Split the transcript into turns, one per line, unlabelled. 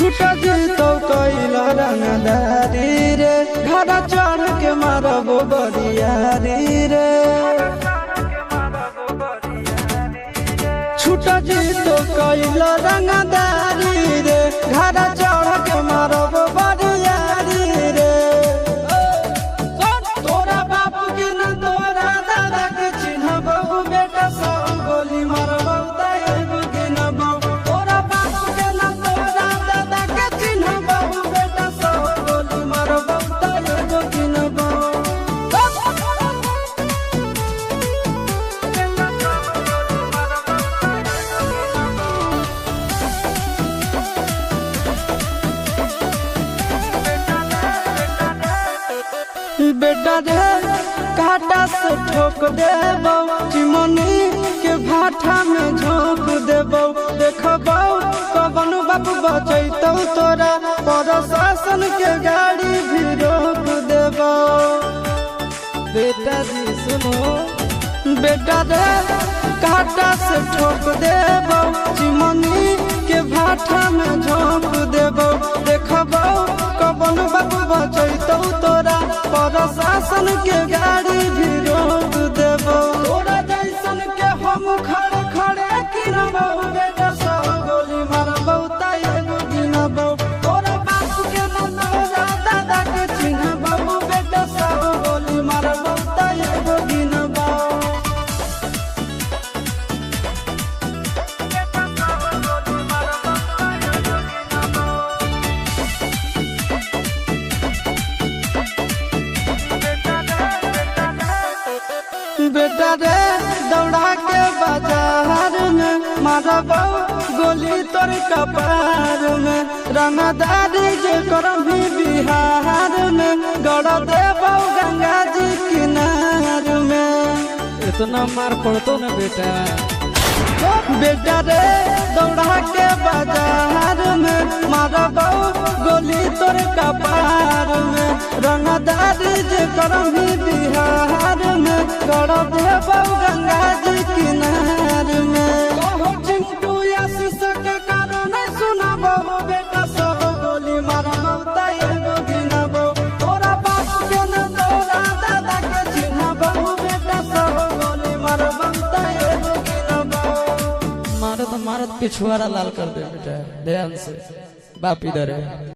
छूट जीतो कैला रंगदारी रे घड़ा चढ़ के मारबो बरियारी रे छूट जीतो कैला रंगदारी रे घड़ा चढ़ के मारबो बरियारी रे तोरा बापू के न तोरा दादा के चिन्हबो बेटा सब गोली मारबो ताएब के न बाबू तोरा बापू के न तोरा दादा के चिन्हबो बेटा सब गोली मारबो ताएब के न बाबू बेटा रे काटा से ठोक देबो चिमनी के भाठा में झोंक देबो देखबो कवन बाप बचैतौ तोरा प्रशासन के गाड़ी भी रोक देबो बेटा जी सुनो बेटा रे काटा से ठोक देबो चिमनी के भाठा में झोंक देबो देखबो कवन बाप बचैतौ तोरा प्रशासन के गाड़ी भी रोक देबो तोरा जैसन के हम खड़े खड़े गिनबो बेटा सब गोली मारबो ताएब गिनबो तोरा बाप के न तोरा दादा के चिन्हबो बेटा सब गोली मारबो ताएब गिनबो बेटा रे दौड़ा के बाजार में मारबो गोली तोर कपार में रंगदारी जे करम भी बिहार में गड़ देबो गंगा जी किनार में
इतना मार पड़तो ना बेटा
बेटा रे दौड़ा के बाजार में मारबो गोली तोर कपार में रंगदारी जे करम भी बिहार में गड़ देबो गंगा जी किनार में चिंटू आशीष के कारण सुनबो बेटा सब गोली मारबो ताएब गिनबो तोरा बाप के न तोरा दादा के चिन्हबो बेटा सब गोली मारबो ताएब गिनबो
मारत मारत पिछुआरा लाल कर दे बेटा ध्यान से बाप इधर है।